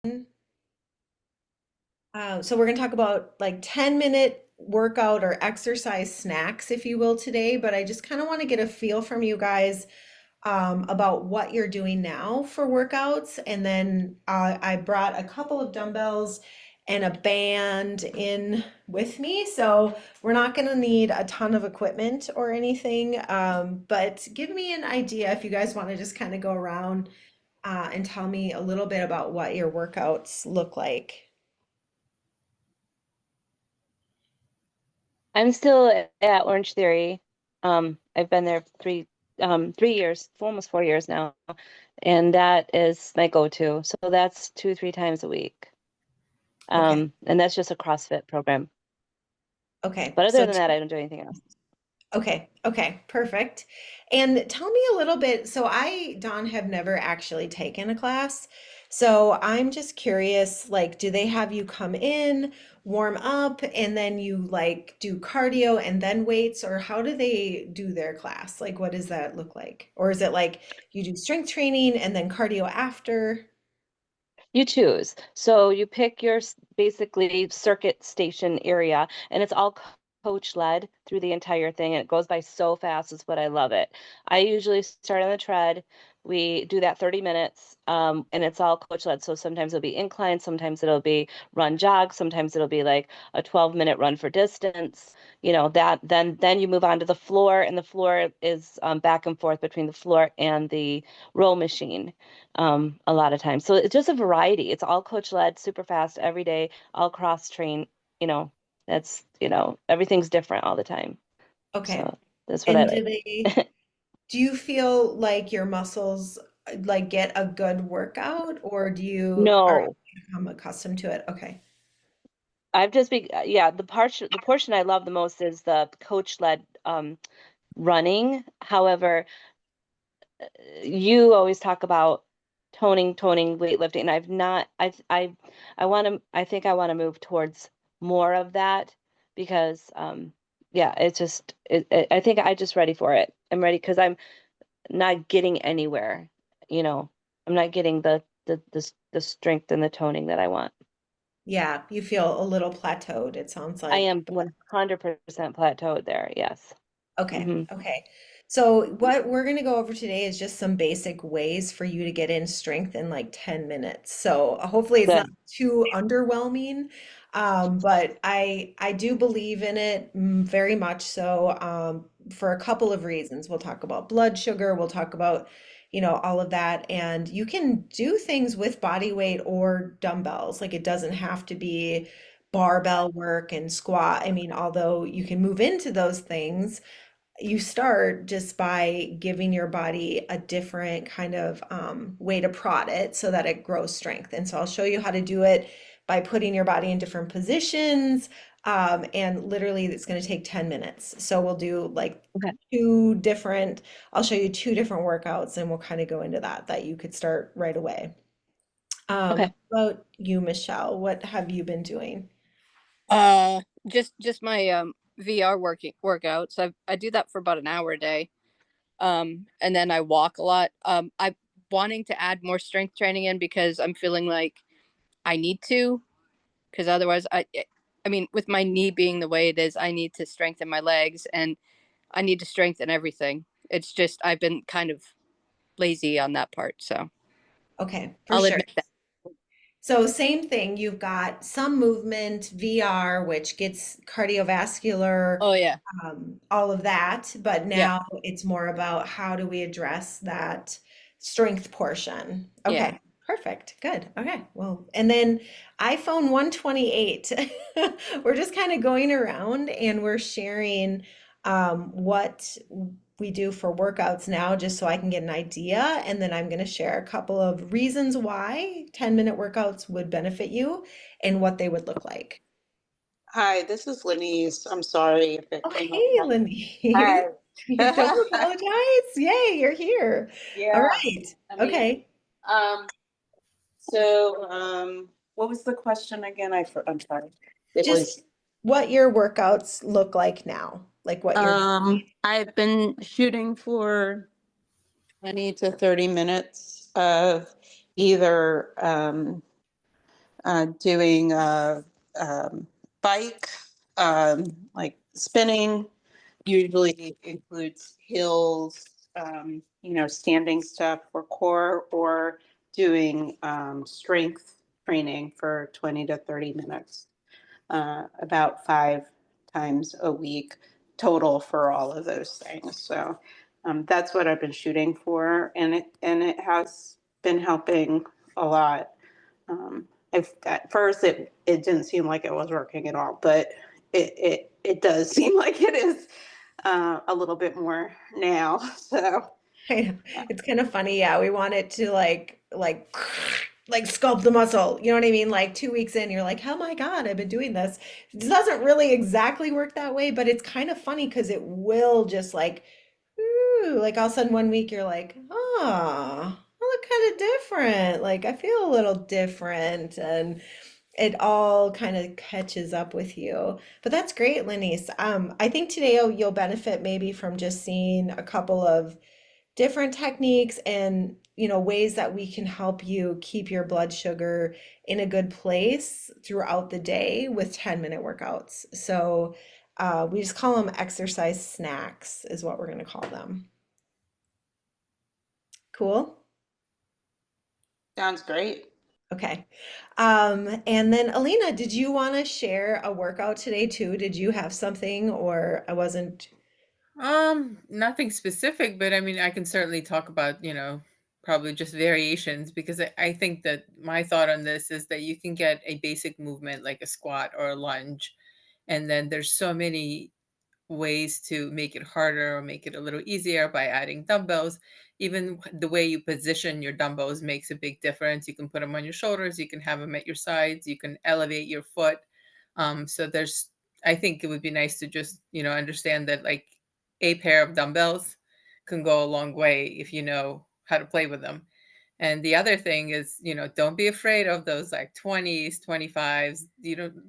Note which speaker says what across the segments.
Speaker 1: So we're going to talk about like 10-minute workout or exercise snacks, if you will, today. But I just kind of want to get a feel from you guys about what you're doing now for workouts. And then I brought a couple of dumbbells and a band in with me. So we're not going to need a ton of equipment or anything. But give me an idea if you guys want to just kind of go around and tell me a little bit about what your workouts look like.
Speaker 2: I'm still at Orange Theory. I've been there 3 years, for almost 4 years now, and that is my go-to. So that's 2, 3 times a week.
Speaker 1: Okay.
Speaker 2: And that's just a CrossFit program.
Speaker 1: Okay.
Speaker 2: But other
Speaker 1: So
Speaker 2: than that, I don't do anything else.
Speaker 1: okay, okay, perfect. And tell me a little bit. So Dawn, have never actually taken a class. So I'm just curious, like, do they have you come in, warm up, and then you like do cardio and then weights, or how do they do their class? Like, what does that look like? Or is it like you do strength training and then cardio after?
Speaker 2: You choose. So you pick your basically circuit station area, and it's all coach led through the entire thing, and it goes by so fast. Is what I love it. I usually start on the tread. We do that 30 minutes, and it's all coach led. So sometimes it'll be incline, sometimes it'll be run jog, sometimes it'll be like a 12-minute run for distance. That then you move on to the floor, and the floor is back and forth between the floor and the row machine a lot of times. So it's just a variety. It's all coach led, super fast every day, all cross train, you know, everything's different all the time.
Speaker 1: Okay.
Speaker 2: So that's what I
Speaker 1: And
Speaker 2: like.
Speaker 1: do you feel like your muscles like get a good workout, or are you
Speaker 2: No,
Speaker 1: become accustomed to it? Okay.
Speaker 2: I've just been, yeah, the portion I love the most is the coach led running. However, you always talk about toning, weightlifting, and I've not, I think I want to move towards more of that because, yeah, it's just, I think I just ready for it. I'm ready because I'm not getting anywhere, you know, I'm not getting the strength and the toning that I want.
Speaker 1: Yeah, you feel a little plateaued, it sounds
Speaker 2: I
Speaker 1: like.
Speaker 2: am 100% plateaued there. Yes.
Speaker 1: Okay,
Speaker 2: Hmm.
Speaker 1: okay. So what we're going to go over today is just some basic ways for you to get in strength in like 10 minutes. So hopefully it's not
Speaker 2: Good.
Speaker 1: too underwhelming. But I do believe in it very much so for a couple of reasons. We'll talk about blood sugar, we'll talk about, all of that. And you can do things with body weight or dumbbells. Like it doesn't have to be barbell work and squat. I mean, although you can move into those things, you start just by giving your body a different kind of way to prod it so that it grows strength. And so I'll show you how to do it by putting your body in different positions. And literally, it's going to take 10 minutes. So we'll do like
Speaker 2: Okay.
Speaker 1: two different, I'll show you two different workouts and we'll kind of go into that you could start right away. How
Speaker 2: Okay.
Speaker 1: about you, Michelle? What have you been doing?
Speaker 3: Uh, just my VR workouts. I do that for about an hour a day. And then I walk a lot. I'm wanting to add more strength training in because I'm feeling like I need to, because otherwise I mean, with my knee being the way it is, I need to strengthen my legs and I need to strengthen everything. It's just I've been kind of lazy on that part, so
Speaker 1: Okay, for
Speaker 3: I'll
Speaker 1: sure.
Speaker 3: admit that.
Speaker 1: So same thing, you've got some movement, VR, which gets cardiovascular,
Speaker 3: Oh yeah,
Speaker 1: all of that, but
Speaker 3: yeah,
Speaker 1: now it's more about how do we address that strength portion.
Speaker 3: yeah.
Speaker 1: Okay, perfect, good. Okay, well, and then iPhone 128. We're just kind of going around and we're sharing what we do for workouts now, just so I can get an idea. And then I'm going to share a couple of reasons why 10-minute workouts would benefit you and what they would look like.
Speaker 4: Hi, this is Lenise. I'm sorry if it
Speaker 1: Oh,
Speaker 4: came up
Speaker 1: hey,
Speaker 4: wrong.
Speaker 1: Lenise.
Speaker 4: Hi.
Speaker 1: Don't apologize. Yay, you're here. All
Speaker 4: Yeah,
Speaker 1: right.
Speaker 4: amazing.
Speaker 1: Okay.
Speaker 4: Um, what was the question again? I'm sorry. It
Speaker 1: Just
Speaker 4: was,
Speaker 1: what your workouts look like now, like what you're
Speaker 4: I've been shooting for 20 to 30 minutes of either doing bike, like spinning, usually includes hills, standing stuff for core, or doing strength training for 20 to 30 minutes, about 5 times a week total for all of those things. So that's what I've been shooting for, and it has been helping a lot. If at first it didn't seem like it was working at all, but it does seem like it is a little bit more now. So
Speaker 1: I know. It's kind of funny. Yeah, we want it to like sculpt the muscle. You know what I mean? Like 2 weeks in, you're like, oh my God, I've been doing this. It doesn't really exactly work that way, but it's kind of funny because it will just like, ooh, like all of a sudden 1 week you're like, oh, I look kind of different. Like I feel a little different, and it all kind of catches up with you. But that's great, Lenise. I think today you'll benefit maybe from just seeing a couple of different techniques and ways that we can help you keep your blood sugar in a good place throughout the day with 10-minute workouts. So we just call them exercise snacks is what we're going to call them. Cool.
Speaker 4: sounds great.
Speaker 1: Okay. And then Alina, did you want to share a workout today too? Did you have something, or I wasn't?
Speaker 5: Nothing specific, but I mean, I can certainly talk about, probably just variations, because I think that my thought on this is that you can get a basic movement like a squat or a lunge, and then there's so many ways to make it harder or make it a little easier by adding dumbbells. Even the way you position your dumbbells makes a big difference. You can put them on your shoulders, you can have them at your sides, you can elevate your foot. So I think it would be nice to just, understand that like a pair of dumbbells can go a long way if you know how to play with them. And the other thing is, don't be afraid of those like 20s, 25s,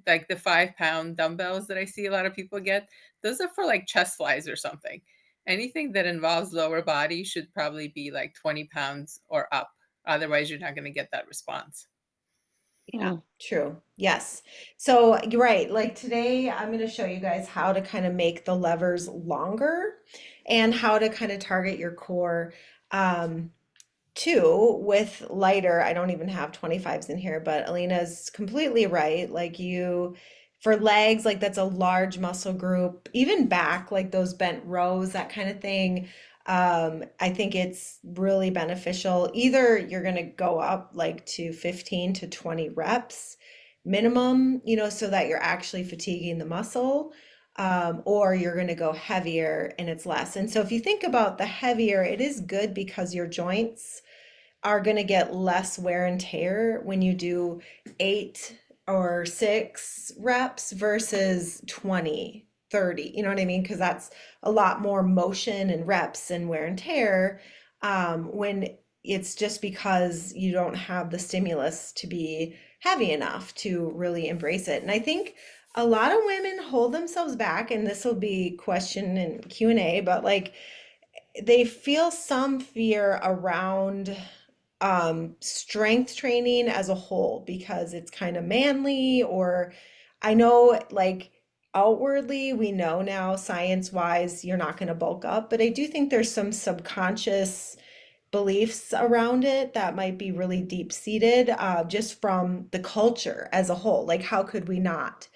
Speaker 5: like the 5 pound dumbbells that I see a lot of people get. Those are for like chest flies or something. Anything that involves lower body should probably be like 20 pounds or up. Otherwise, you're not going to get that response.
Speaker 2: Yeah.
Speaker 1: True. Yes. So you're right. Like today, I'm going to show you guys how to kind of make the levers longer and how to kind of target your core. Um, Two, with lighter, I don't even have 25s in here, but Alina's completely right. Like for legs, like that's a large muscle group, even back, like those bent rows, that kind of thing. I think it's really beneficial. Either you're going to go up like to 15 to 20 reps minimum, so that you're actually fatiguing the muscle, or you're going to go heavier and it's less. And so if you think about the heavier, it is good because your joints are going to get less wear and tear when you do 8 or 6 reps versus 20, 30. You know what I mean? Because that's a lot more motion and reps and wear and tear, when it's just because you don't have the stimulus to be heavy enough to really embrace it. And I think a lot of women hold themselves back, and this will be question and Q&A, but like they feel some fear around strength training as a whole because it's kind of manly, or I know like outwardly we know now science wise you're not going to bulk up, but I do think there's some subconscious beliefs around it that might be really deep seated, just from the culture as a whole. Like, how could we not,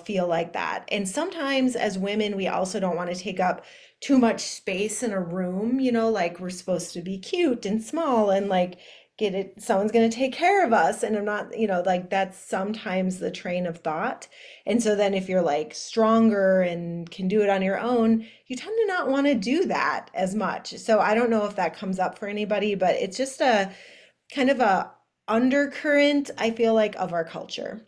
Speaker 1: feel like that? And sometimes as women, we also don't want to take up too much space in a room, like we're supposed to be cute and small and like get it, someone's going to take care of us. And I'm not, like that's sometimes the train of thought. And so then if you're like stronger and can do it on your own, you tend to not want to do that as much. So I don't know if that comes up for anybody, but it's just a kind of a undercurrent, I feel like, of our culture.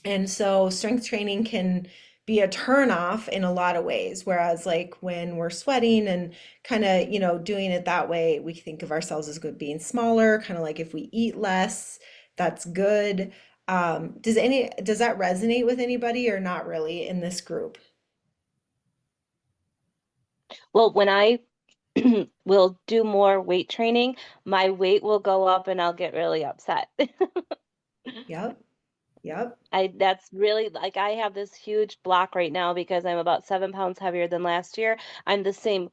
Speaker 1: And so strength training can be a turn off in a lot of ways. Whereas like when we're sweating and kind of, doing it that way, we think of ourselves as good being smaller, kind of like if we eat less, that's good. Does that resonate with anybody or not really in this group?
Speaker 2: Well, when I will do more weight training, my weight will go up and I'll get really upset.
Speaker 1: Yep. Yep.
Speaker 2: That's really like I have this huge block right now because I'm about 7 pounds heavier than last year. I'm the same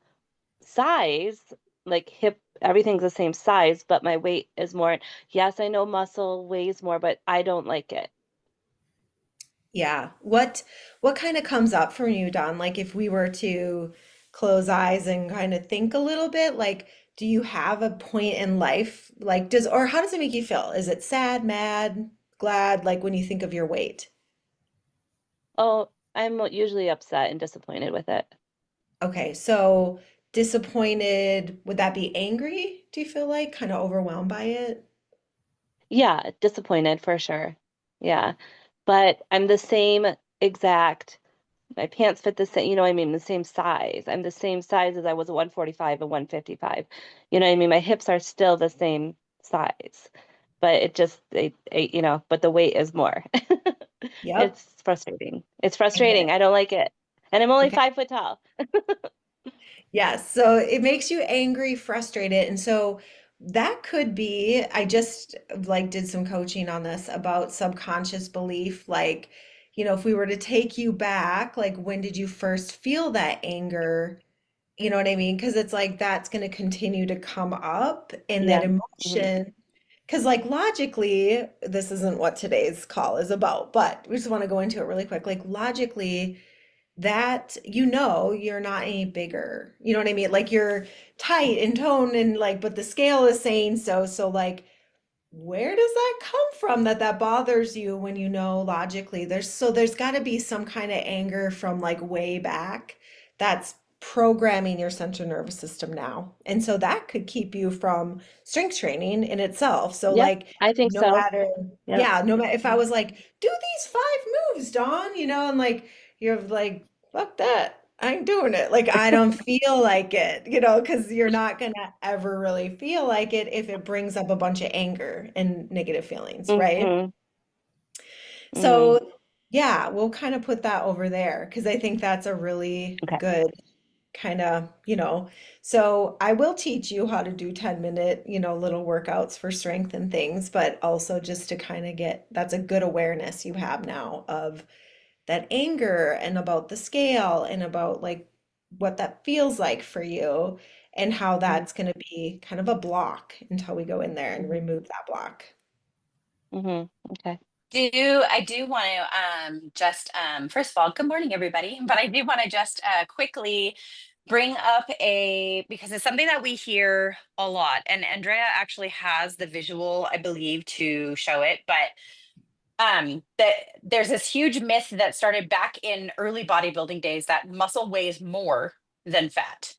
Speaker 2: size, like hip, everything's the same size, but my weight is more. Yes, I know muscle weighs more, but I don't like it.
Speaker 1: Yeah. What kind of comes up for you, Don? Like if we were to close eyes and kind of think a little bit, like do you have a point in life? Like does or how does it make you feel? Is it sad, mad, glad, like when you think of your weight?
Speaker 2: Oh, I'm usually upset and disappointed with it.
Speaker 1: Okay, so disappointed, would that be angry? Do you feel like kind of overwhelmed by it?
Speaker 2: Yeah, disappointed for sure. Yeah. But I'm the same exact, my pants fit the same, you know what I mean, the same size. I'm the same size as I was at 145 and 155. You know what I mean? My hips are still the same size, but it just, but the weight is more.
Speaker 1: Yep,
Speaker 2: It's frustrating. It's
Speaker 1: I get
Speaker 2: frustrating.
Speaker 1: it.
Speaker 2: I don't like it. And I'm only
Speaker 1: Okay.
Speaker 2: 5 foot tall.
Speaker 1: Yes, so it makes you angry, frustrated, and so that could be, I just like did some coaching on this about subconscious belief, like, if we were to take you back, like when did you first feel that anger? You know what I mean? Because it's like that's going to continue to come up and that
Speaker 2: Yeah. Hmm.
Speaker 1: emotion. Because, like, logically, this isn't what today's call is about, but we just want to go into it really quick. Like, logically, that you're not any bigger. You know what I mean? Like, you're tight and toned and like, but the scale is saying so. So, like, where does that come from that bothers you when you know logically there's got to be some kind of anger from like way back that's programming your central nervous system now, and so that could keep you from strength training in itself. So
Speaker 2: Yep.
Speaker 1: like
Speaker 2: I think
Speaker 1: no
Speaker 2: so.
Speaker 1: matter
Speaker 2: Yep.
Speaker 1: yeah, no matter if I was like do these 5 moves, Dawn, and like you're like fuck that, I ain't doing it. Like, I don't feel like it, because you're not gonna ever really feel like it if it brings up a bunch of anger and negative feelings, right?
Speaker 2: Hmm. Hmm.
Speaker 1: So, yeah, we'll kind of put that over there because I think that's a really
Speaker 2: Okay.
Speaker 1: good kind of, so I will teach you how to do 10-minute, little workouts for strength and things, but also just to kind of that's a good awareness you have now of that anger and about the scale and about like what that feels like for you and how that's going to be kind of a block until we go in there and
Speaker 2: Hmm.
Speaker 1: remove that block.
Speaker 2: Hmm. Okay.
Speaker 6: I do want to just first of all, good morning, everybody. But I do want to just quickly bring up because it's something that we hear a lot, and Andrea actually has the visual, I believe, to show it. But that there's this huge myth that started back in early bodybuilding days that muscle weighs more than fat.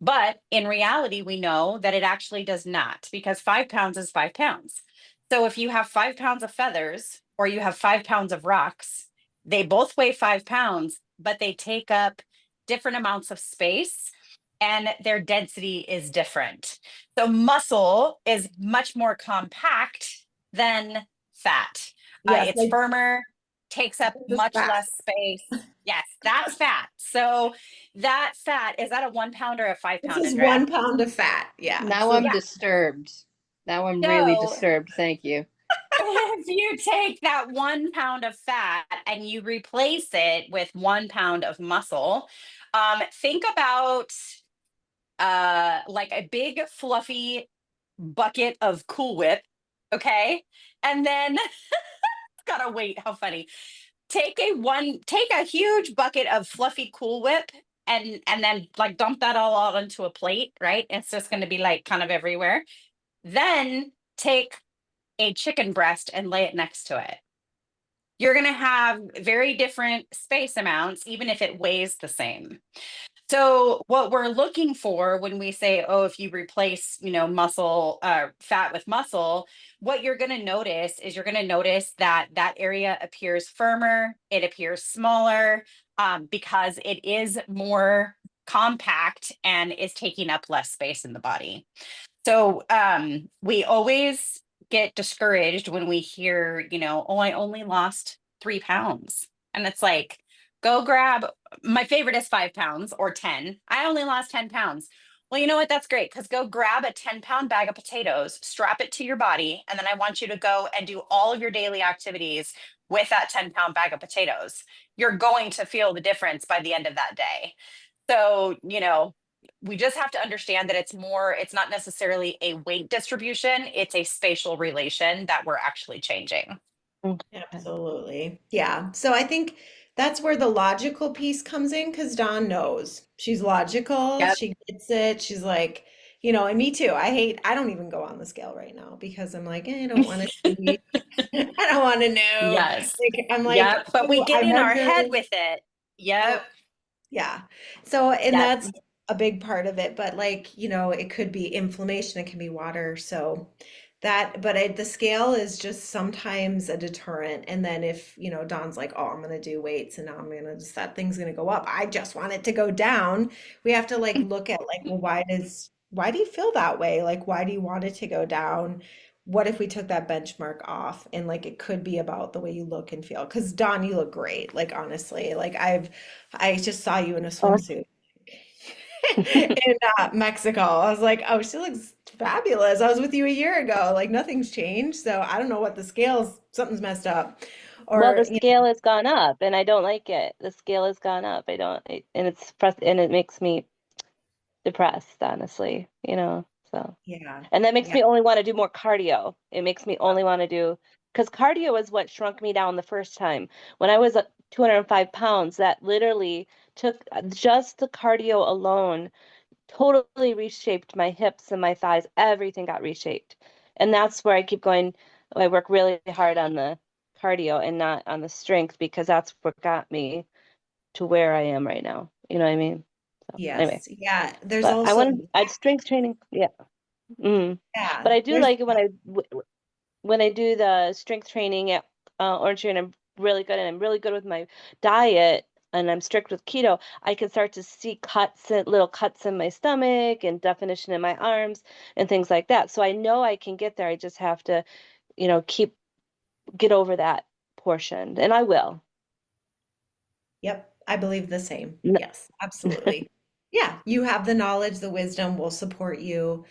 Speaker 6: But in reality, we know that it actually does not, because 5 pounds is 5 pounds. So if you have 5 pounds of feathers or you have 5 pounds of rocks, they both weigh 5 pounds, but they take up different amounts of space and their density is different. So muscle is much more compact than fat.
Speaker 1: Yes,
Speaker 6: It's
Speaker 1: like
Speaker 6: firmer, takes up
Speaker 1: this is
Speaker 6: much
Speaker 1: fat.
Speaker 6: less space. Yes, that's fat. So that fat, is that a 1 pound or a five
Speaker 1: This
Speaker 6: pound,
Speaker 1: is
Speaker 6: Andrea?
Speaker 1: 1 pound of fat. Yeah.
Speaker 3: Now
Speaker 1: So
Speaker 3: I'm
Speaker 6: Yeah.
Speaker 3: disturbed. Now I'm really
Speaker 6: So
Speaker 3: disturbed. Thank you.
Speaker 6: if you take that 1 pound of fat and you replace it with 1 pound of muscle, think about like a big fluffy bucket of Cool Whip. Okay. And then gotta wait, how funny. Take a huge bucket of fluffy Cool Whip and then like dump that all out onto a plate, right? It's just going to be like kind of everywhere. Then take a chicken breast and lay it next to it. You're going to have very different space amounts even if it weighs the same. So what we're looking for when we say, oh, if you replace, muscle, fat with muscle, what you're going to notice is you're going to notice that that area appears firmer, it appears smaller, because it is more compact and is taking up less space in the body. So we always get discouraged when we hear, oh, I only lost 3 pounds. And it's like, go grab, my favorite is 5 pounds or 10. I only lost 10 pounds. Well, you know what? That's great because go grab a 10-pound bag of potatoes, strap it to your body, and then I want you to go and do all of your daily activities with that 10-pound bag of potatoes. You're going to feel the difference by the end of that day. So, we just have to understand that it's not necessarily a weight distribution, it's a spatial relation that we're actually changing.
Speaker 2: Okay.
Speaker 1: Absolutely. Yeah. So I think that's where the logical piece comes in because Dawn knows. She's logical.
Speaker 6: Yep.
Speaker 1: She gets it. She's like, and me too. I don't even go on the scale right now because I'm like, I don't want to see. I don't want to know.
Speaker 6: Yes.
Speaker 1: Like, I'm like,
Speaker 6: Yep. But we
Speaker 1: oh,
Speaker 6: get
Speaker 1: I
Speaker 6: in our
Speaker 1: measure.
Speaker 6: head with it. Yep.
Speaker 1: Yeah. So, and
Speaker 6: Yep.
Speaker 1: that's a big part of it, but like, it could be inflammation, it can be water. So the scale is just sometimes a deterrent. And then if, Dawn's like, oh, I'm going to do weights and now I'm going to just, that thing's going to go up. I just want it to go down. We have to like look at like, well, why do you feel that way? Like, why do you want it to go down? What if we took that benchmark off and like it could be about the way you look and feel? Because Dawn, you look great. Like honestly, like I just saw you in a
Speaker 2: Oh,
Speaker 1: swimsuit in Mexico. I was like, oh, she looks fabulous. I was with you a year ago. Like nothing's changed. So I don't know what the scale's, something's messed up.
Speaker 2: well,
Speaker 1: Or,
Speaker 2: the scale has gone up, and I don't like it. The scale has gone up. I don't, and and it makes me depressed, honestly. So.
Speaker 1: yeah,
Speaker 2: And that makes
Speaker 1: yeah,
Speaker 2: me only want to do more cardio. It makes me only want to do, because cardio is what shrunk me down the first time. When I was at 205 pounds, that literally took just the cardio alone, totally reshaped my hips and my thighs. Everything got reshaped. And that's where I keep going. I work really hard on the cardio and not on the strength because that's what got me to where I am right now. You know what I mean? So anyway,
Speaker 1: yes, yeah. There's
Speaker 2: but
Speaker 1: also,
Speaker 2: I'd strength training. Yeah. Mm. But
Speaker 1: yeah,
Speaker 2: I do
Speaker 1: there's,
Speaker 2: like it when I do the strength training at Orange Tree, and I'm really good, and I'm really good with my diet, and I'm strict with keto. I can start to see little cuts in my stomach, and definition in my arms, and things like that. So I know I can get there. I just have to, get over that portion, and I will.
Speaker 1: yep, I believe the same.
Speaker 2: N-
Speaker 1: Yes, absolutely. Yeah, you have the knowledge, the wisdom will support you.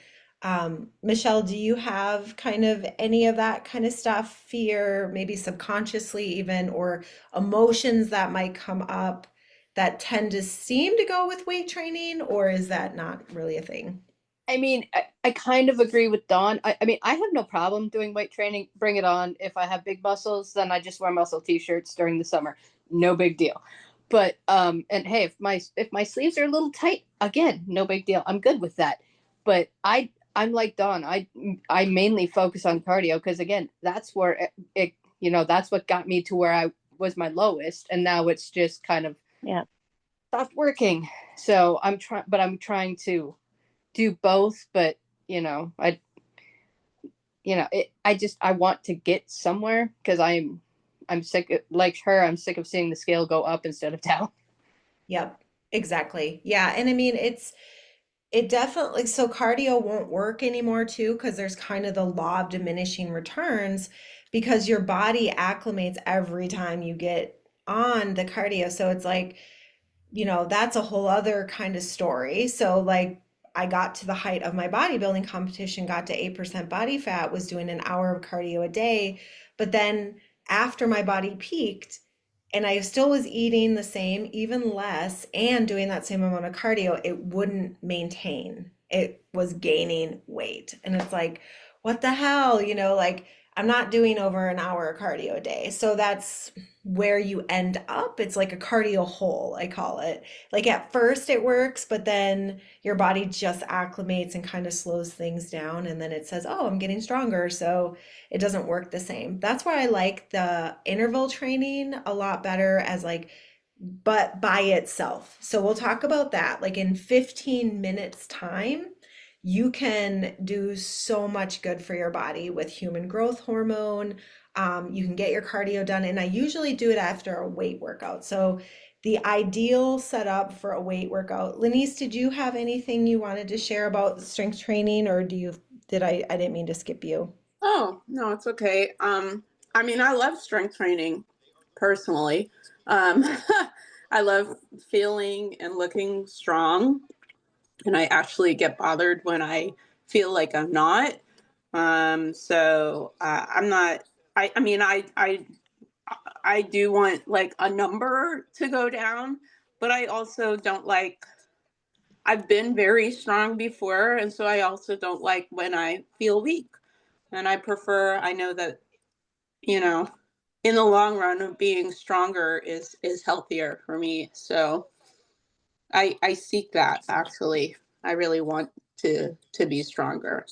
Speaker 1: Michelle, do you have kind of any of that kind of stuff, fear, maybe subconsciously even, or emotions that might come up that tend to seem to go with weight training, or is that not really a thing?
Speaker 3: I mean, I kind of agree with Dawn. I mean, I have no problem doing weight training. Bring it on. If I have big muscles, then I just wear muscle t-shirts during the summer. No big deal. But and hey, if my sleeves are a little tight, again, no big deal. I'm good with that. But I'm like Dawn. I mainly focus on cardio because again, that's where that's what got me to where I was my lowest, and now it's just kind of
Speaker 2: Yeah.
Speaker 3: stopped working. So I'm trying to do both, but I I want to get somewhere because I'm sick like her. I'm sick of seeing the scale go up instead of down.
Speaker 1: Yep, exactly. Yeah, and I mean it definitely, so cardio won't work anymore too, because there's kind of the law of diminishing returns because your body acclimates every time you get on the cardio. So it's like, that's a whole other kind of story. So like I got to the height of my bodybuilding competition, got to 8% body fat, was doing an hour of cardio a day, but then after my body peaked, and I still was eating the same, even less, and doing that same amount of cardio, it wouldn't maintain. It was gaining weight. And it's like, what the hell? Like I'm not doing over an hour of cardio a day. So that's where you end up. It's like a cardio hole, I call it. Like at first it works, but then your body just acclimates and kind of slows things down. And then it says, oh, I'm getting stronger. So it doesn't work the same. That's why I like the interval training a lot better as like, but by itself. So we'll talk about that. Like in 15 minutes time, you can do so much good for your body with human growth hormone. You can get your cardio done, and I usually do it after a weight workout. So the ideal setup for a weight workout. Lenise, did you have anything you wanted to share about strength training, or did I didn't mean to skip you.
Speaker 4: Oh, no, it's okay. I mean, I love strength training personally. Um, I love feeling and looking strong. and I actually get bothered when I feel like I'm not. I'm not. I mean, I do want like a number to go down, but I also don't like. I've been very strong before, and so I also don't like when I feel weak. And I prefer. I know that, you know, in the long run, of being stronger is healthier for me. So I seek that actually. I really want to be stronger.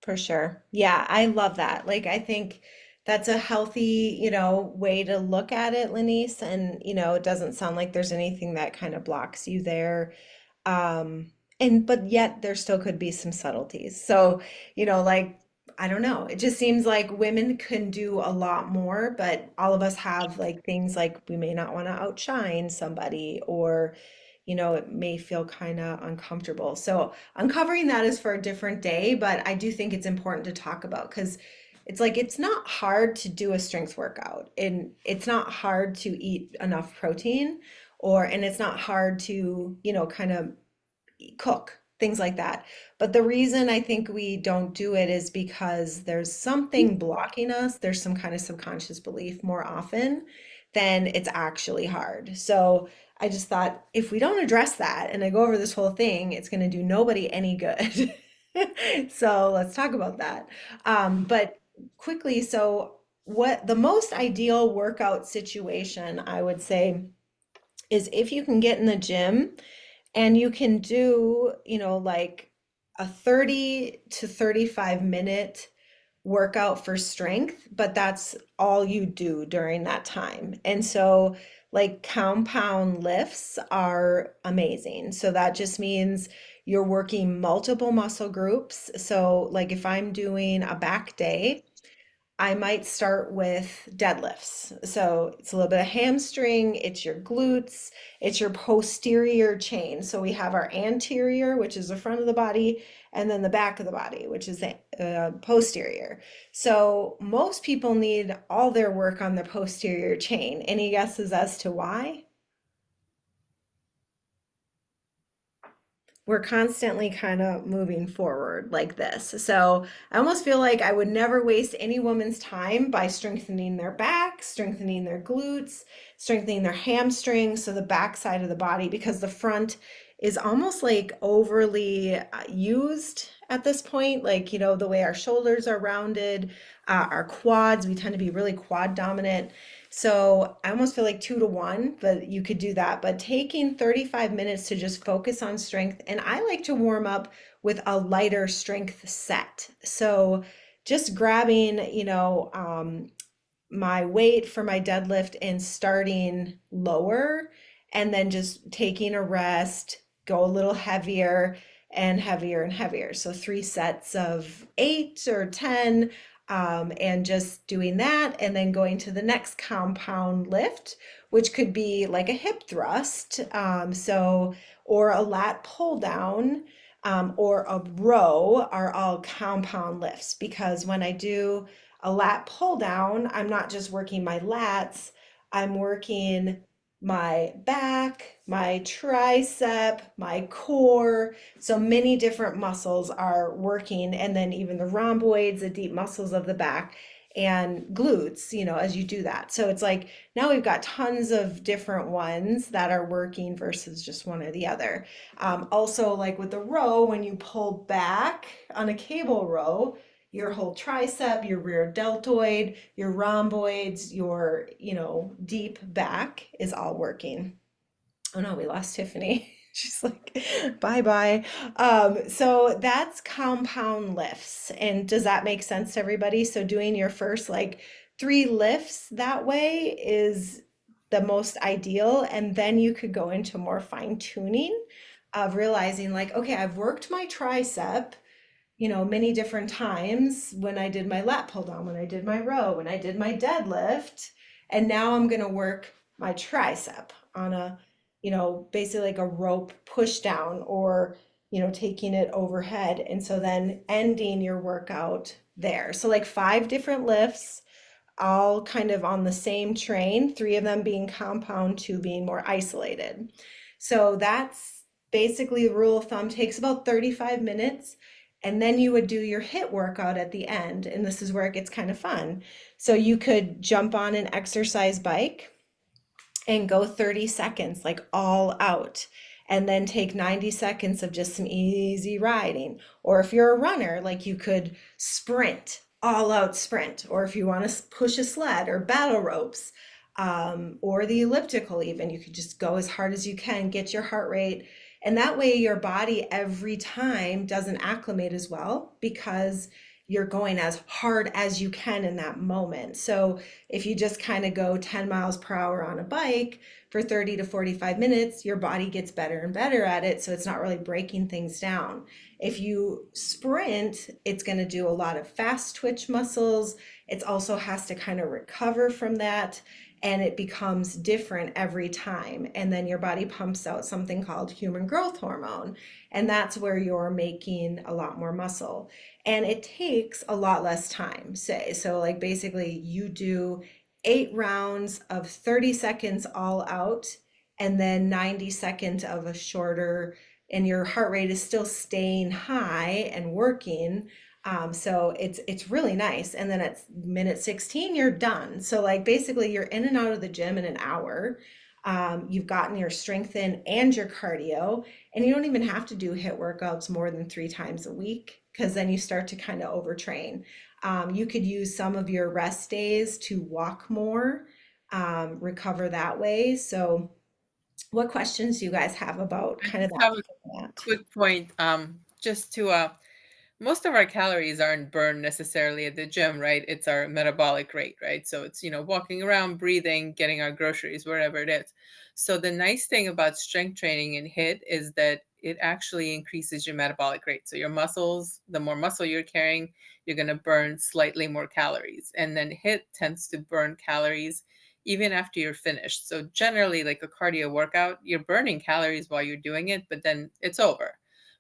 Speaker 1: For sure. Yeah, I love that. Like, I think that's a healthy, way to look at it, Lenice. And, it doesn't sound like there's anything that kind of blocks you there. But yet there still could be some subtleties. So, like, I don't know. It just seems like women can do a lot more, but all of us have like things like we may not want to outshine somebody, or, it may feel kind of uncomfortable. So uncovering that is for a different day, but I do think it's important to talk about because it's like it's not hard to do a strength workout, and it's not hard to eat enough protein, and it's not hard to, kind of cook, things like that. But the reason I think we don't do it is because there's something blocking us. There's some kind of subconscious belief more often than it's actually hard. So I just thought if we don't address that and I go over this whole thing, it's going to do nobody any good. So let's talk about that. But quickly, so what the most ideal workout situation I would say is if you can get in the gym and you can do, like a 30 to 35-minute workout for strength, but that's all you do during that time. And so, like, compound lifts are amazing. So that just means you're working multiple muscle groups. So, like, if I'm doing a back day, I might start with deadlifts. So it's a little bit of hamstring, it's your glutes, it's your posterior chain. So we have our anterior, which is the front of the body, and then the back of the body, which is the posterior. So most people need all their work on the posterior chain. Any guesses as to why? We're constantly kind of moving forward like this. So I almost feel like I would never waste any woman's time by strengthening their back, strengthening their glutes, strengthening their hamstrings, so the back side of the body, because the front is almost like overly used at this point. Like, the way our shoulders are rounded, our quads, we tend to be really quad dominant. So I almost feel like 2 to 1, but you could do that. But taking 35 minutes to just focus on strength, and I like to warm up with a lighter strength set. So just grabbing, my weight for my deadlift and starting lower, and then just taking a rest, go a little heavier and heavier and heavier. So 3 sets of 8 or 10, and just doing that, and then going to the next compound lift, which could be like a hip thrust, or a lat pull down, or a row, are all compound lifts. Because when I do a lat pull down, I'm not just working my lats, I'm working my back, my tricep, my core. So many different muscles are working, and then even the rhomboids, the deep muscles of the back, and glutes, as you do that. So it's like now we've got tons of different ones that are working versus just one or the other. Also, like with the row, when you pull back on a cable row, your whole tricep, your rear deltoid, your rhomboids, your, deep back is all working. Oh no, we lost Tiffany. She's like, bye bye. So that's compound lifts. And does that make sense to everybody? So doing your first like 3 lifts that way is the most ideal. And then you could go into more fine tuning of realizing like, okay, I've worked my tricep, many different times when I did my lat pull down, when I did my row, when I did my deadlift, and now I'm going to work my tricep on a, basically like a rope push down, or, taking it overhead. And so then ending your workout there. So like 5 different lifts, all kind of on the same train, 3 of them being compound, 2 being more isolated. So that's basically the rule of thumb takes about 35 minutes. And then you would do your HIIT workout at the end. And this is where it gets kind of fun. So you could jump on an exercise bike and go 30 seconds, like all out, and then take 90 seconds of just some easy riding. Or if you're a runner, like you could sprint, all out sprint. Or if you want to push a sled or battle ropes, or the elliptical, even, you could just go as hard as you can, get your heart rate. And that way, your body every time doesn't acclimate as well because you're going as hard as you can in that moment. So if you just kind of go 10 miles per hour on a bike for 30 to 45 minutes, your body gets better and better at it. So it's not really breaking things down. If you sprint, it's going to do a lot of fast twitch muscles. It also has to kind of recover from that. And it becomes different every time. And then your body pumps out something called human growth hormone. And that's where you're making a lot more muscle. And it takes a lot less time, say. So, like, basically, you do 8 rounds of 30 seconds all out, and then 90 seconds of a shorter, and your heart rate is still staying high and working. So it's really nice. And then at minute 16, you're done. So, like, basically, you're in and out of the gym in an hour. You've gotten your strength in and your cardio, and you don't even have to do HIIT workouts more than 3 times a week because then you start to kind of overtrain. You could use some of your rest days to walk more, recover that way. So, what questions do you guys have about
Speaker 5: I
Speaker 1: kind of
Speaker 5: just have a
Speaker 1: that?
Speaker 5: quick point, just to most of our calories aren't burned necessarily at the gym, right? It's our metabolic rate, right? So it's, walking around, breathing, getting our groceries, wherever it is. So the nice thing about strength training and HIIT is that it actually increases your metabolic rate. So your muscles, the more muscle you're carrying, you're going to burn slightly more calories. And then HIIT tends to burn calories even after you're finished. So generally, like a cardio workout, you're burning calories while you're doing it, but then it's over.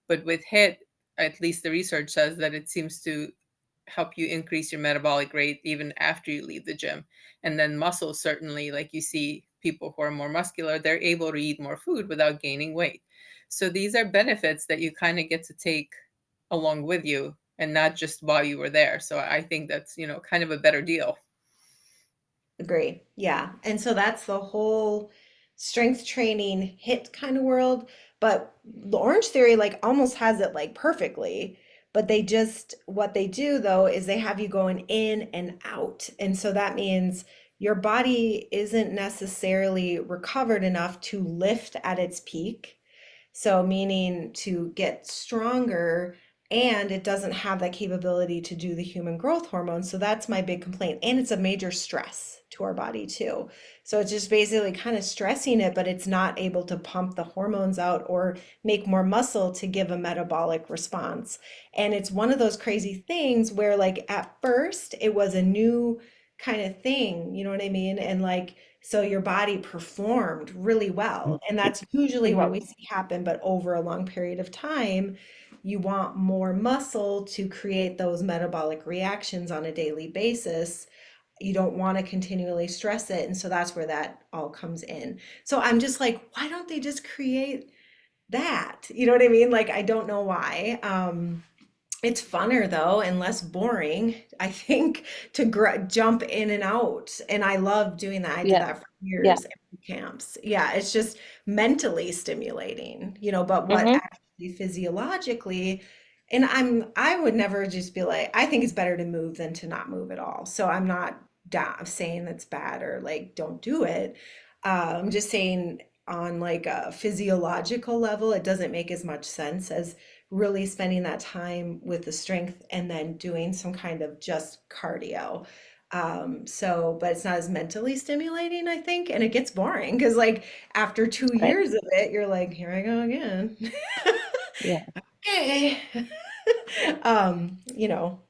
Speaker 5: But with HIIT, at least the research says that it seems to help you increase your metabolic rate even after you leave the gym. And then muscle, certainly, like you see people who are more muscular, they're able to eat more food without gaining weight. So these are benefits that you kind of get to take along with you and not just while you were there. So I think that's, kind of a better deal.
Speaker 1: Agree. Yeah. And so that's the whole strength training HIIT kind of world. But the Orange Theory like almost has it like perfectly. But they just, what they do though, is they have you going in and out. And so that means your body isn't necessarily recovered enough to lift at its peak. So, meaning to get stronger, and it doesn't have that capability to do the human growth hormone. So, that's my big complaint. And it's a major stress to our body, too. So, it's just basically kind of stressing it, but it's not able to pump the hormones out or make more muscle to give a metabolic response. And it's one of those crazy things where, like, at first, it was a new kind of thing, you know what I mean? And like, so your body performed really well. And that's usually what we
Speaker 2: Hmm.
Speaker 1: see happen. But over a long period of time, you want more muscle to create those metabolic reactions on a daily basis. You don't want to continually stress it. And so that's where that all comes in. So I'm just like, why don't they just create that? You know what I mean? Like, I don't know why. It's funner though and less boring, I think, to jump in and out. And I love doing that. I did
Speaker 2: Yeah.
Speaker 1: that for
Speaker 2: Yeah.
Speaker 1: years at boot camps. Yeah, it's just mentally stimulating, but what
Speaker 2: Hmm.
Speaker 1: actually physiologically, and I would never just be like, I think it's better to move than to not move at all. So I'm not saying that's bad or like don't do it. I'm just saying on like a physiological level, it doesn't make as much sense as really spending that time with the strength and then doing some kind of just cardio. So, but it's not as mentally stimulating, I think, and it gets boring because, like, after two
Speaker 2: Right.
Speaker 1: years of it, you're like, here I go again.
Speaker 2: Yeah.
Speaker 1: Okay.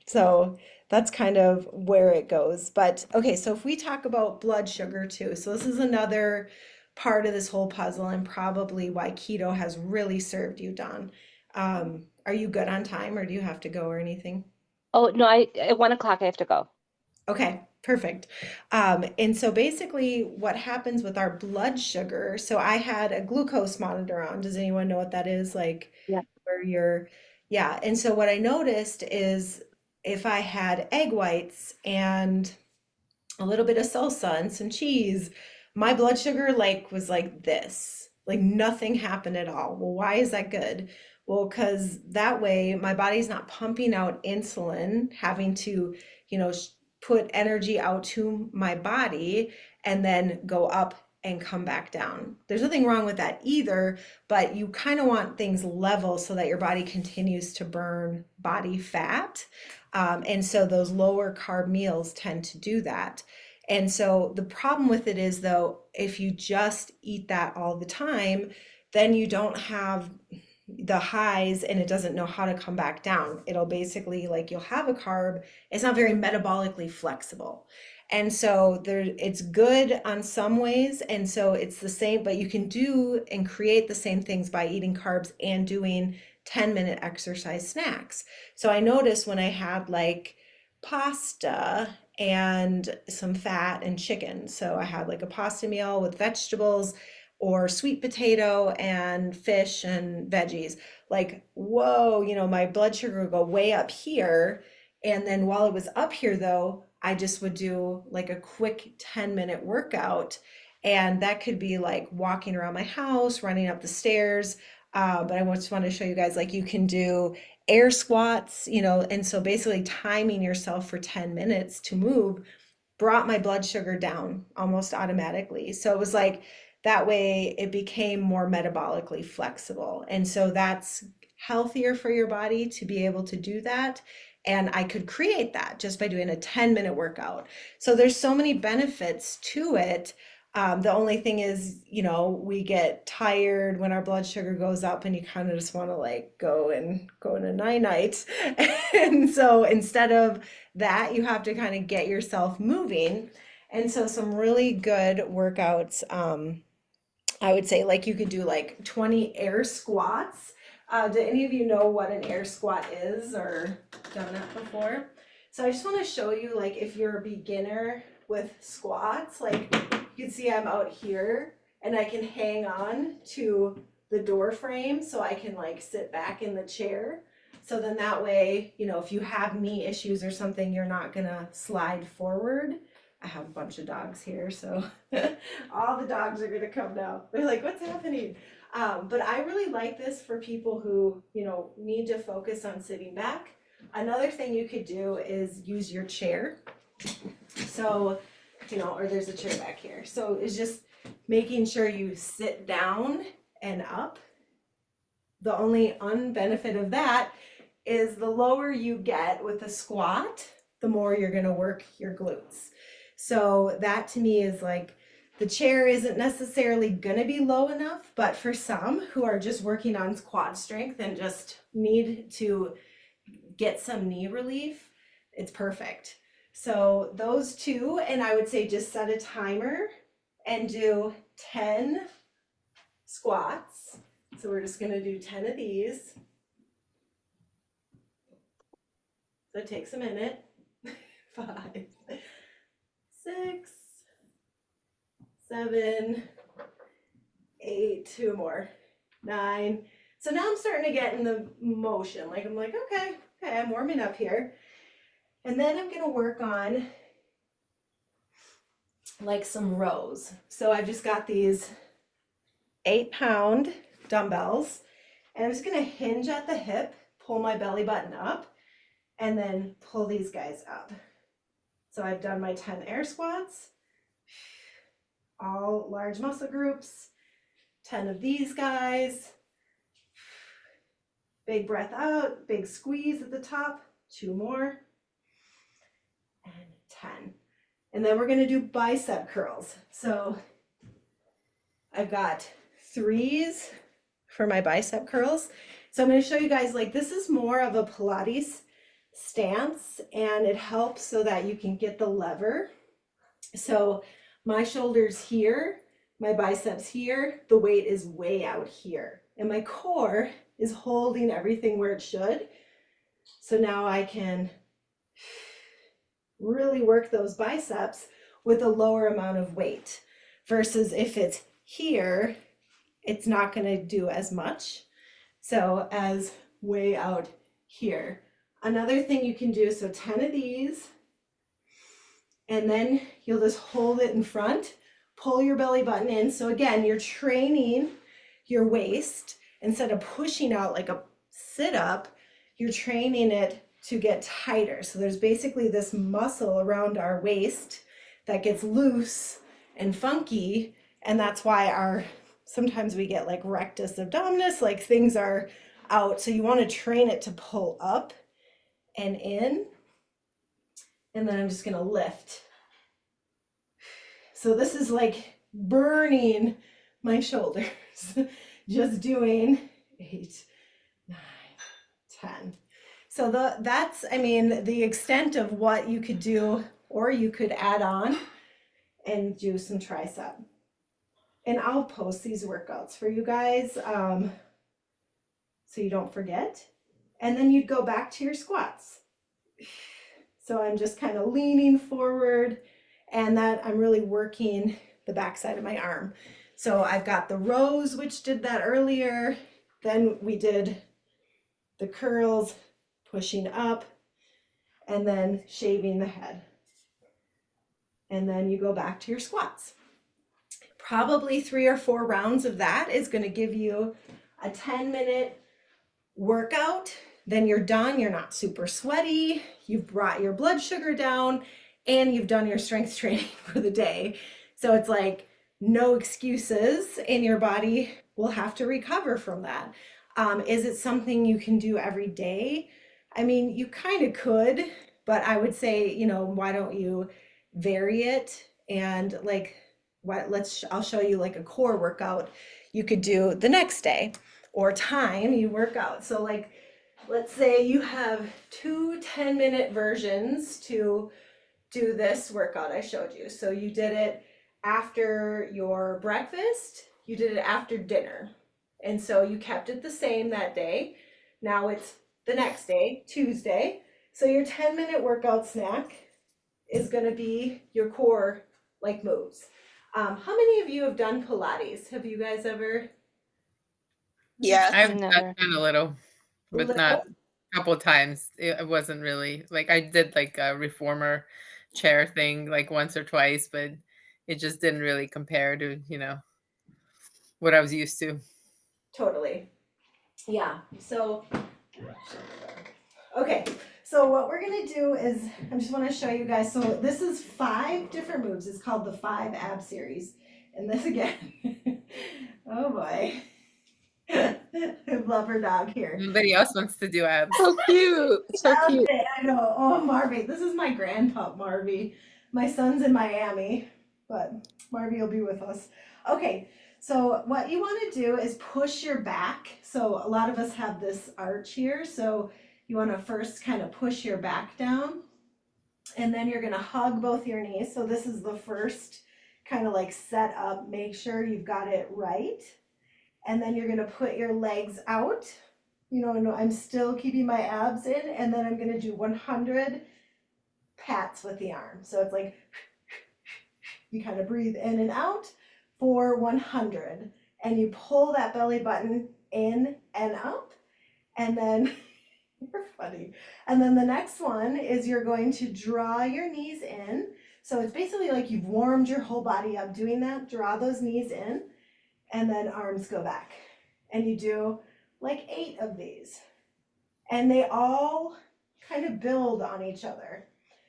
Speaker 1: So that's kind of where it goes. But okay, so if we talk about blood sugar too, so this is another part of this whole puzzle and probably why keto has really served you, Don. Are you good on time or do you have to go or anything?
Speaker 2: Oh, no, at 1 o'clock I have to go.
Speaker 1: Okay, Perfect. And so basically, what happens with our blood sugar? So I had a glucose monitor on. Does anyone know what that is? Like
Speaker 2: Yeah.
Speaker 1: where you're, yeah. And so what I noticed is if I had egg whites and a little bit of salsa and some cheese, my blood sugar like was like this. Like nothing happened at all. Well, why is that good? Well, because that way my body's not pumping out insulin, having to, you know, put energy out to my body and then go up and come back down. There's nothing wrong with that either, but you kind of want things level so that your body continues to burn body fat. And so those lower carb meals tend to do that. And so the problem with it is, though, if you just eat that all the time, then you don't have the highs and it doesn't know how to come back down. It'll basically, like, you'll have a carb, it's not very metabolically flexible. And so there it's good on some ways, and so it's the same, but you can do and create the same things by eating carbs and doing 10-minute exercise snacks. So I noticed when I had like pasta and some fat and chicken. So I had like a pasta meal with vegetables or sweet potato and fish and veggies. Like, whoa, you know, my blood sugar would go way up here. And then while it was up here, though, I just would do like a quick 10-minute workout. And that could be like walking around my house, running up the stairs. But I just want to show you guys, like, you can do air squats, you know, and so basically timing yourself for 10 minutes to move brought my blood sugar down almost automatically. So it was like that way it became more metabolically flexible. And so that's healthier for your body to be able to do that. And I could create that just by doing a 10-minute workout. So there's so many benefits to it. The only thing is, you know, we get tired when our blood sugar goes up and you kind of just want to like go in a night night. And so instead of that, you have to kind of get yourself moving. And so some really good workouts, I would say, like, you could do like 20 air squats. Do any of you know what an air squat is or done that before? So I just want to show you, like, if you're a beginner with squats, like you can see I'm out here and I can hang on to the door frame so I can like sit back in the chair. So then that way, you know, if you have knee issues or something, you're not gonna slide forward. I have a bunch of dogs here, so all the dogs are gonna come now. They're like, what's happening? But I really like this for people who, you know, need to focus on sitting back. Another thing you could do is use your chair. So, you know, or there's a chair back here. So it's just making sure you sit down and up. The only unbenefit of that is the lower you get with a squat, the more you're gonna work your glutes. So that to me is like, the chair isn't necessarily gonna be low enough, but for some who are just working on quad strength and just need to get some knee relief, it's perfect. So those two, and I would say just set a timer and do 10 squats. So we're just gonna do 10 of these. So it takes a minute. 5, 6, 7, 8, 2 more, 9. So now I'm starting to get in the motion. Like, I'm like, okay, I'm warming up here. And then I'm gonna work on like some rows. So I've just got these 8-pound dumbbells, and I'm just gonna hinge at the hip, pull my belly button up, and then pull these guys up. So I've done my 10 air squats, all large muscle groups, 10 of these guys. Big breath out, big squeeze at the top, 2 more, and 10. And then we're gonna do bicep curls. So I've got 3s for my bicep curls. So I'm gonna show you guys, like, this is more of a Pilates stance, and it helps so that you can get the lever. So my shoulders here, my biceps here, the weight is way out here, and my core is holding everything where it should. So now I can really work those biceps with a lower amount of weight. Versus if it's here, it's not going to do as much. So as way out here. Another thing you can do, so 10 of these, and then you'll just hold it in front, pull your belly button in. So again, you're training your waist instead of pushing out like a sit up, you're training it to get tighter. So there's basically this muscle around our waist that gets loose and funky. And that's why sometimes we get like rectus abdominis, like things are out. So you want to train it to pull up and in. And then I'm just going to lift. So this is like burning my shoulders, just doing 8, 9, 10. So that's, I mean, the extent of what you could do, or you could add on and do some tricep. And I'll post these workouts for you guys so you don't forget. And then you'd go back to your squats. So I'm just kind of leaning forward, and that I'm really working the backside of my arm. So I've got the rows, which did that earlier. Then we did the curls, pushing up, and then shaving the head. And then you go back to your squats. Probably 3 or 4 rounds of that is going to give you a 10-minute workout. Then you're done. You're not super sweaty. You've brought your blood sugar down, and you've done your strength training for the day. So it's like no excuses, and your body will have to recover from that. Is it something you can do every day? I mean, you kind of could, but I would say, you know, why don't you vary it? And like, I'll show you like a core workout you could do the next day, or time you work out. So like, let's say you have 2 10-minute versions to do this workout I showed you. So you did it after your breakfast, you did it after dinner. And so you kept it the same that day. Now it's the next day, Tuesday. So your 10-minute workout snack is going to be your core like moves. How many of you have done Pilates? Have you guys ever?
Speaker 4: Yeah.
Speaker 5: I've
Speaker 2: Never.
Speaker 5: done a little, but not
Speaker 1: Little?
Speaker 5: a couple of times. It wasn't really like I did like a reformer chair thing like once or twice, but it just didn't really compare to, what I was used to.
Speaker 1: Totally. Yeah. So, okay. So what we're gonna do is, I just want to show you guys. So this is 5 different moves. It's called the 5 ab series. And this again, oh boy. Love her dog here.
Speaker 5: Nobody else wants to do abs.
Speaker 4: So cute. So
Speaker 1: Loves
Speaker 4: cute.
Speaker 1: it. I know. Oh, Marvy. This is my grandpup, Marvy. My son's in Miami, but Marvy will be with us. Okay. So what you want to do is push your back. So a lot of us have this arch here. So you want to first kind of push your back down, and then you're going to hug both your knees. So this is the first kind of like set up. Make sure you've got it right. And then you're going to put your legs out. You know, and I'm still keeping my abs in, and then I'm going to do 100 pats with the arm. So it's like you kind of breathe in and out for 100, and you pull that belly button in and up, and then you're funny. And then the next one is you're going to draw your knees in. So it's basically like you've warmed your whole body up doing that. Draw those knees in, and then arms go back. And you do like 8 of these. And they all kind of build on each other.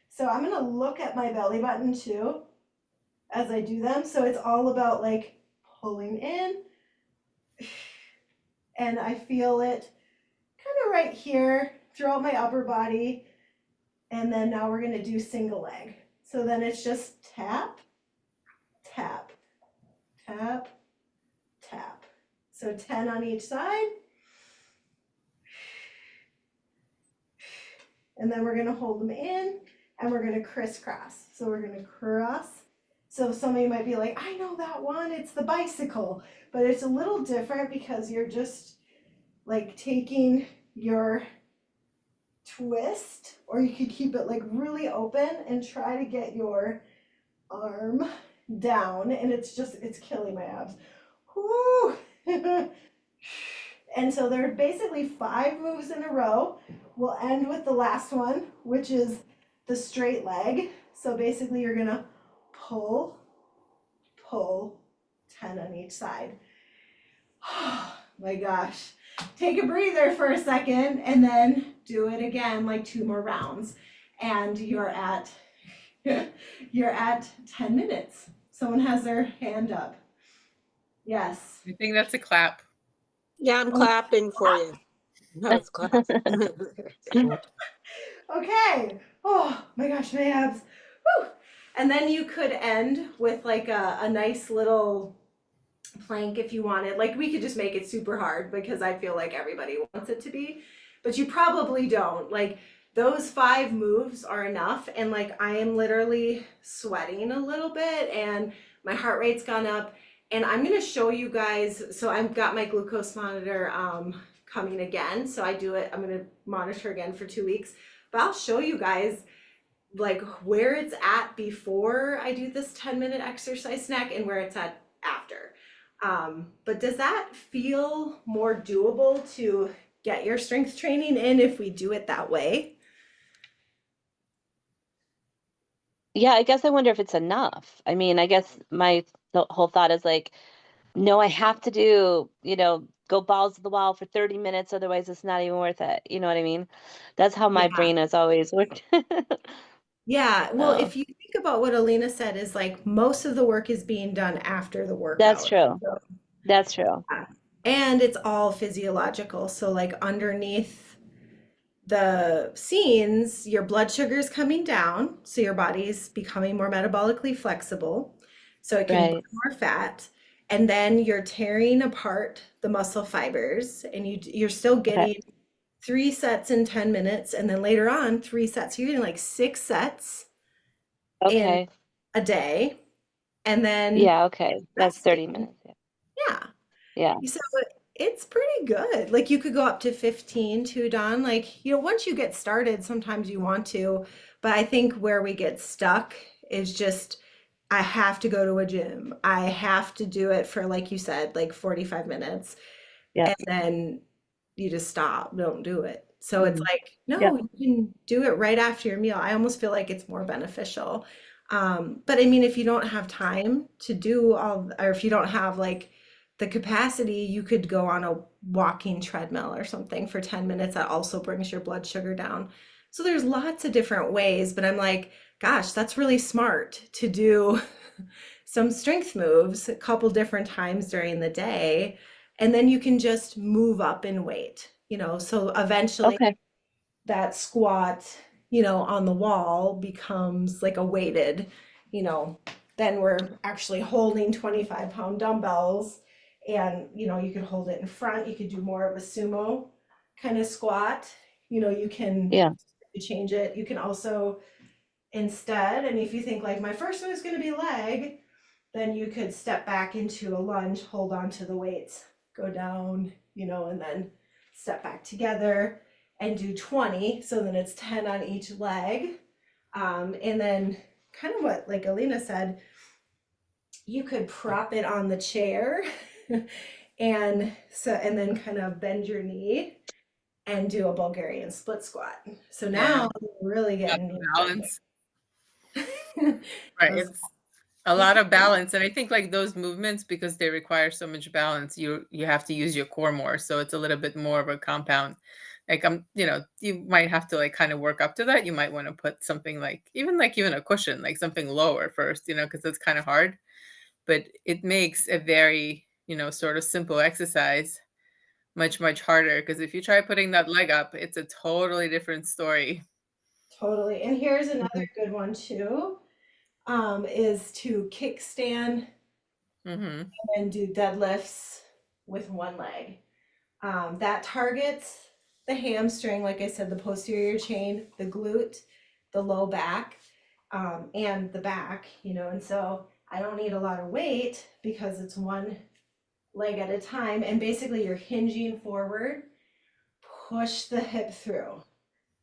Speaker 1: So I'm gonna look at my belly button too as I do them. So it's all about like pulling in, and I feel it kind of right here throughout my upper body. And then now we're gonna do single leg. So then it's just tap, tap, tap, tap. So 10 on each side. And then we're gonna hold them in, and we're gonna crisscross. So we're gonna cross. So somebody might be like, I know that one, it's the bicycle. But it's a little different because you're just like taking your twist, or you could keep it like really open and try to get your arm down. And it's killing my abs. Whoo! And so there are basically 5 moves in a row. We'll end with the last one, which is the straight leg. So basically, you're gonna pull, pull, 10 on each side. My gosh. Take a breather for a second and then do it again, like 2 more rounds. And you're at 10 minutes. Someone has their hand up. Yes.
Speaker 5: I think that's a clap.
Speaker 7: Yeah, I'm clapping for you. No, it's clap.
Speaker 1: Okay. Oh my gosh, my abs. Woo. And then you could end with like a nice little plank if you wanted. Like we could just make it super hard because I feel like everybody wants it to be, but you probably don't. Like those 5 moves are enough. And like I am literally sweating a little bit and my heart rate's gone up. And I'm gonna show you guys. So I've got my glucose monitor coming again. So I do it. I'm gonna monitor again for 2 weeks. But I'll show you guys like where it's at before I do this 10-minute exercise snack and where it's at after. But does that feel more doable to get your strength training in if we do it that way?
Speaker 2: Yeah, I guess I wonder if it's enough. I mean, I guess the whole thought is like, no, I have to do, go balls to the wall for 30 minutes, otherwise it's not even worth it. You know what I mean? That's how my
Speaker 1: Yeah.
Speaker 2: brain has always worked.
Speaker 1: Yeah. Well,
Speaker 2: So
Speaker 1: if you think about what Alina said, is like most of the work is being done after the
Speaker 2: that's
Speaker 1: workout.
Speaker 2: true.
Speaker 1: So,
Speaker 2: That's true.
Speaker 1: yeah. And it's all physiological. So like underneath the scenes, your blood sugar is coming down, so your body's becoming more metabolically flexible, so it can burn
Speaker 2: Right.
Speaker 1: more fat, and then you're tearing apart the muscle fibers, and you're still
Speaker 2: Okay.
Speaker 1: getting 3 sets in 10 minutes, and then later on 3 sets. You're getting like 6 sets in
Speaker 2: Okay.
Speaker 1: a day, and then
Speaker 2: Yeah, okay. That's 30
Speaker 1: resting.
Speaker 2: minutes. Yeah.
Speaker 1: Yeah.
Speaker 2: Yeah.
Speaker 1: So it's pretty good. Like you could go up to 15 too, Don. Like, once you get started, sometimes you want to, but I think where we get stuck is just I have to go to a gym. I have to do it for, like you said, like 45 minutes,
Speaker 2: Yeah.
Speaker 1: and then you just stop, don't do it. So it's
Speaker 2: Hmm.
Speaker 1: like,
Speaker 2: Yeah.
Speaker 1: no, you can do it right after your meal. I almost feel like it's more beneficial. But I mean, if you don't have time to do all, or if you don't have like the capacity, you could go on a walking treadmill or something for 10 minutes. That also brings your blood sugar down. So there's lots of different ways, but I'm like, gosh, that's really smart to do some strength moves a couple different times during the day, and then you can just move up in weight, so eventually
Speaker 2: Okay.
Speaker 1: that squat, on the wall becomes like a weighted, you know, then we're actually holding 25-pound dumbbells, and, you could hold it in front. You could do more of a sumo kind of squat. You can
Speaker 2: Yeah.
Speaker 1: change it. You can also instead, and if you think like my first one is going to be leg, then you could step back into a lunge, hold on to the weights, go down, and then step back together and do 20. So then it's 10 on each leg. And then kind of what like Alina said, you could prop it on the chair and then kind of bend your knee and do a Bulgarian split squat. So
Speaker 5: Yeah.
Speaker 1: now we're really
Speaker 5: Lots
Speaker 1: getting
Speaker 5: of
Speaker 1: into
Speaker 5: balance.
Speaker 1: it.
Speaker 5: Right.
Speaker 1: Those-
Speaker 5: It's a lot of balance. And I think like those movements, because they require so much balance, you have to use your core more. So it's a little bit more of a compound. Like you might have to like kind of work up to that. You might want to put something like even a cushion, like something lower first, because it's kind of hard. But it makes a very, sort of simple exercise much, much harder. Because if you try putting that leg up, it's a totally different story.
Speaker 1: Totally. And here's
Speaker 2: Hmm.
Speaker 1: another good one too, is to kickstand
Speaker 5: Mm-hmm.
Speaker 1: and do deadlifts with one leg. That targets the hamstring, like I said, the posterior chain, the glute, the low back, and the back, and so I don't need a lot of weight because it's one leg at a time. And basically, you're hinging forward, push the hip through,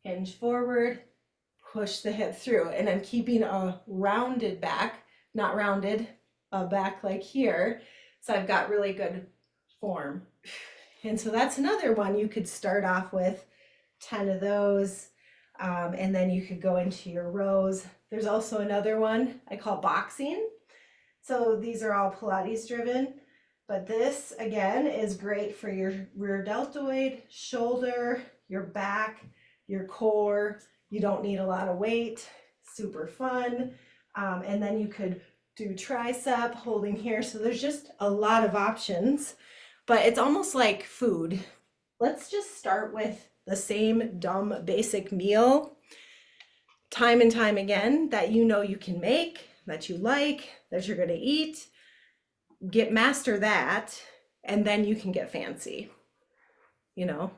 Speaker 1: hinge forward, push the hip through. And I'm keeping a rounded back, not rounded, a back like here. So I've got really good form. And so that's another one you could start off with 10 of those. And then you could go into your rows. There's also another one I call boxing. So these are all Pilates driven, but this again is great for your rear deltoid, shoulder, your back, your core. You don't need a lot of weight, super fun. And then you could do tricep holding here. So there's just a lot of options, but it's almost like food. Let's just start with the same dumb basic meal time and time again that you know you can make, that you like, that you're going to eat. Master that, and then you can get fancy, you know?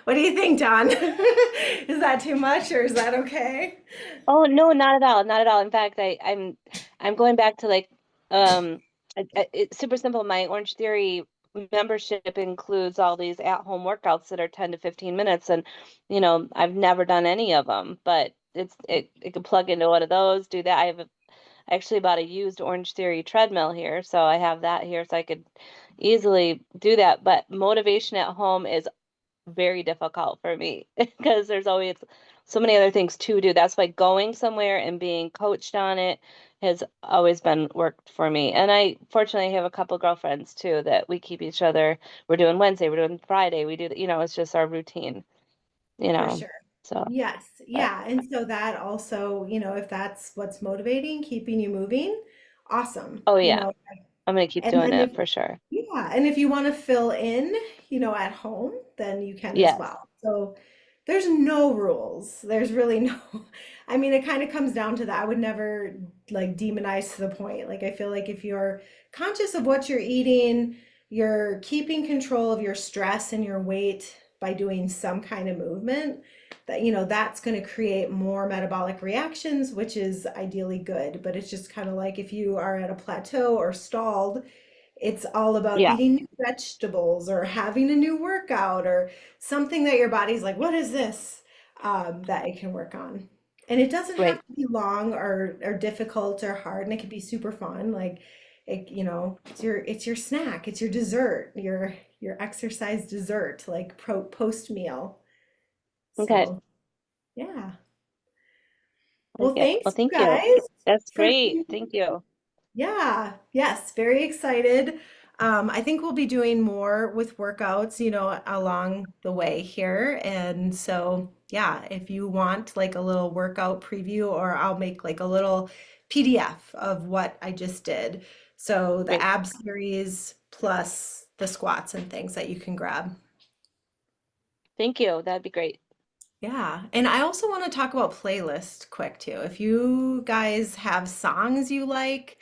Speaker 1: What do you think, Don? Is that too much or is that okay?
Speaker 2: Oh no, not at all, not at all. In fact, I'm going back to like it's super simple. My Orange Theory membership includes all these at-home workouts that are 10 to 15 minutes, and I've never done any of them, but it can plug into one of those, do that. I actually bought a used Orange Theory treadmill here, so I have that here, so I could easily do that. But motivation at home is very difficult for me because there's always so many other things to do. That's why going somewhere and being coached on it has always been worked for me. And I fortunately have a couple girlfriends too that we keep each other. We're doing Wednesday, we're doing Friday, we do, it's just our routine, you
Speaker 1: For
Speaker 2: know.
Speaker 1: sure.
Speaker 2: So,
Speaker 1: Yes.
Speaker 2: but
Speaker 1: Yeah. And so that also, if that's what's motivating, keeping you moving, awesome.
Speaker 2: oh yeah, I'm gonna keep
Speaker 1: And
Speaker 2: doing
Speaker 1: then
Speaker 2: it for sure.
Speaker 1: yeah, and if you want to fill in, at home, then you can as
Speaker 2: Yes,
Speaker 1: well. So there's no rules. There's really no, I mean, it kind of comes down to that. I would never like demonize to the point. Like I feel like if you're conscious of what you're eating, you're keeping control of your stress and your weight by doing some kind of movement, that's going to create more metabolic reactions, which is ideally good. But it's just kind of like if you are at a plateau or stalled, it's all about
Speaker 2: yeah,
Speaker 1: eating new vegetables or having a new workout or something that your body's like, what is this? That it can work on. And it doesn't have
Speaker 2: right.
Speaker 1: to be long or difficult or hard, and it can be super fun. Like it's your snack, it's your dessert, your exercise dessert, like post meal.
Speaker 2: Okay,
Speaker 1: So yeah.
Speaker 2: I like
Speaker 1: Well,
Speaker 2: it.
Speaker 1: thanks
Speaker 2: Well,
Speaker 1: you
Speaker 2: thank you.
Speaker 1: guys
Speaker 2: That's
Speaker 1: for
Speaker 2: great.
Speaker 1: being
Speaker 2: Thank you.
Speaker 1: Yeah, yes, very excited. I think we'll be doing more with workouts, along the way here. And so, yeah, if you want like a little workout preview, or I'll make like a little PDF of what I just did. So the
Speaker 2: Great.
Speaker 1: ab series plus the squats and things that you can grab.
Speaker 2: Thank you. That'd be great.
Speaker 1: Yeah, and I also want to talk about playlist quick too. If you guys have songs you like,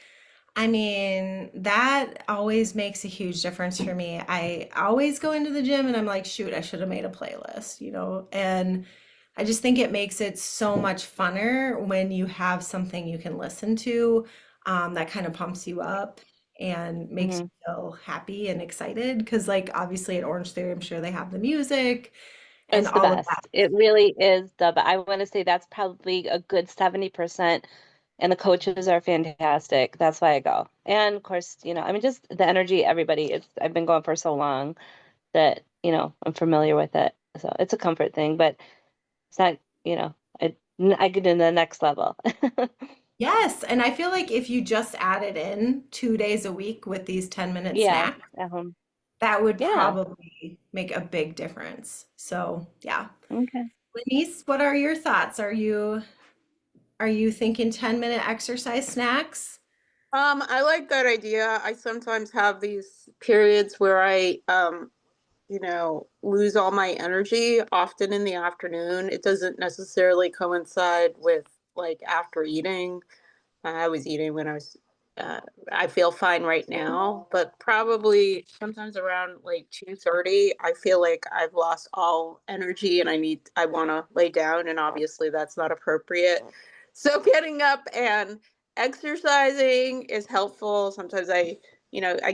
Speaker 1: I mean, that always makes a huge difference for me. I always go into the gym and I'm like, shoot, I should have made a playlist, And I just think it makes it so much funner when you have something you can listen to, that kind of pumps you up and makes
Speaker 2: Hmm.
Speaker 1: you feel happy and excited. Because, like, obviously at Orange Theory, I'm sure they have the music and
Speaker 2: It's the
Speaker 1: all of that.
Speaker 2: best. It really is I want to say that's probably a good 70%. And the coaches are fantastic. That's why I go. And of course, I mean, just the energy, everybody. I've been going for so long that, I'm familiar with it. So it's a comfort thing, but it's not, I, I get in the next level.
Speaker 1: Yes, and I feel like if you just added in 2 days a week with these 10-minute
Speaker 2: Yeah,
Speaker 1: snacks,
Speaker 2: at home.
Speaker 1: that would
Speaker 2: Yeah.
Speaker 1: probably make a big difference. So, yeah.
Speaker 2: Okay.
Speaker 1: Denise, what are your thoughts? Are you thinking 10-minute exercise snacks?
Speaker 7: I like that idea. I sometimes have these periods where I lose all my energy, often in the afternoon. It doesn't necessarily coincide with like after eating. I was eating when uh, I feel fine right now, but probably sometimes around like 2:30, I feel like I've lost all energy and I want to lay down, and obviously that's not appropriate. So getting up and exercising is helpful. Sometimes I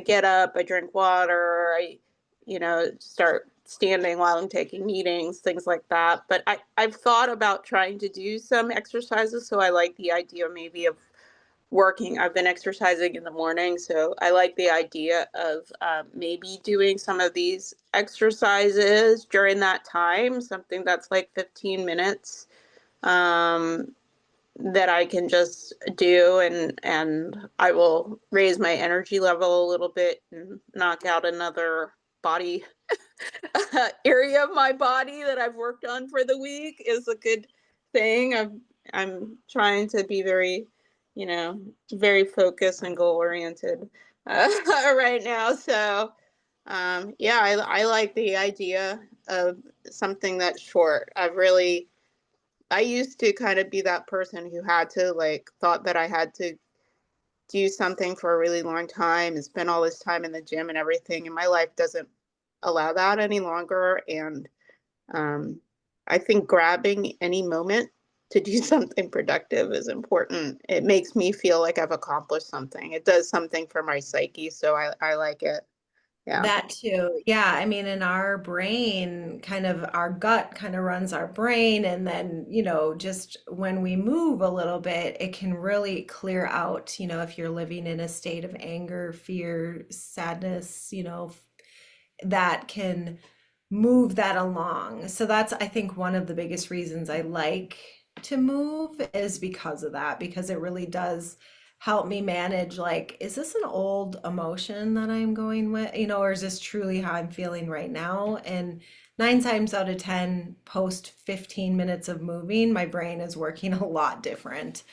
Speaker 7: get up, I drink water, start standing while I'm taking meetings, things like that. But I've thought about trying to do some exercises. So I like the idea maybe of working. I've been exercising in the morning. So I like the idea of maybe doing some of these exercises during that time, something that's like 15 minutes. That I can just do, and I will raise my energy level a little bit and knock out another body area of my body that I've worked on for the week is a good thing. I'm trying to be very, very focused and goal oriented right now. So yeah, I like the idea of something that's short. I used to kind of be that person who had to thought that I had to do something for a really long time and spend all this time in the gym and everything. And my life doesn't allow that any longer. And I think grabbing any moment to do something productive is important. It makes me feel like I've accomplished something. It does something for my psyche. So I like it. Yeah.
Speaker 1: That too. Yeah. I mean, in our brain, kind of our gut kind of runs our brain. And then, just when we move a little bit, it can really clear out, if you're living in a state of anger, fear, sadness, that can move that along. So that's, I think, one of the biggest reasons I like to move is because of that, because it really does help me manage, like, is this an old emotion that I'm going with, or is this truly how I'm feeling right now? And 9 times out of 10, post 15 minutes of moving, my brain is working a lot different.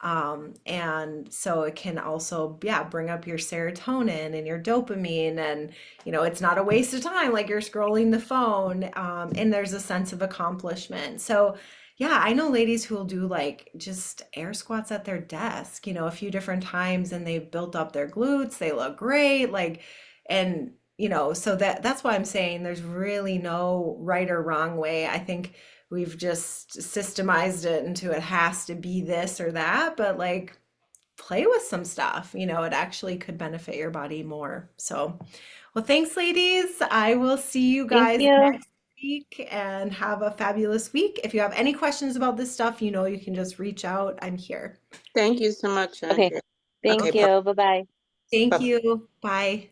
Speaker 1: And so it can also, yeah, bring up your serotonin and your dopamine, and it's not a waste of time like you're scrolling the phone. And there's a sense of accomplishment. So yeah, I know ladies who will do like just air squats at their desk, a few different times, and they've built up their glutes, they look great, like, and so that's why I'm saying there's really no right or wrong way. I think we've just systemized it into it has to be this or that, but like play with some stuff, it actually could benefit your body more. So, well, thanks, ladies. I will see you
Speaker 2: Thank
Speaker 1: guys
Speaker 2: you.
Speaker 1: next week and have a fabulous week. If you have any questions about this stuff, you can just reach out. I'm here.
Speaker 7: Thank you so much,
Speaker 2: Okay.
Speaker 7: Andrea. Okay,
Speaker 2: Thank you. Bye-bye.
Speaker 1: Thank
Speaker 7: bye.
Speaker 1: you. Bye.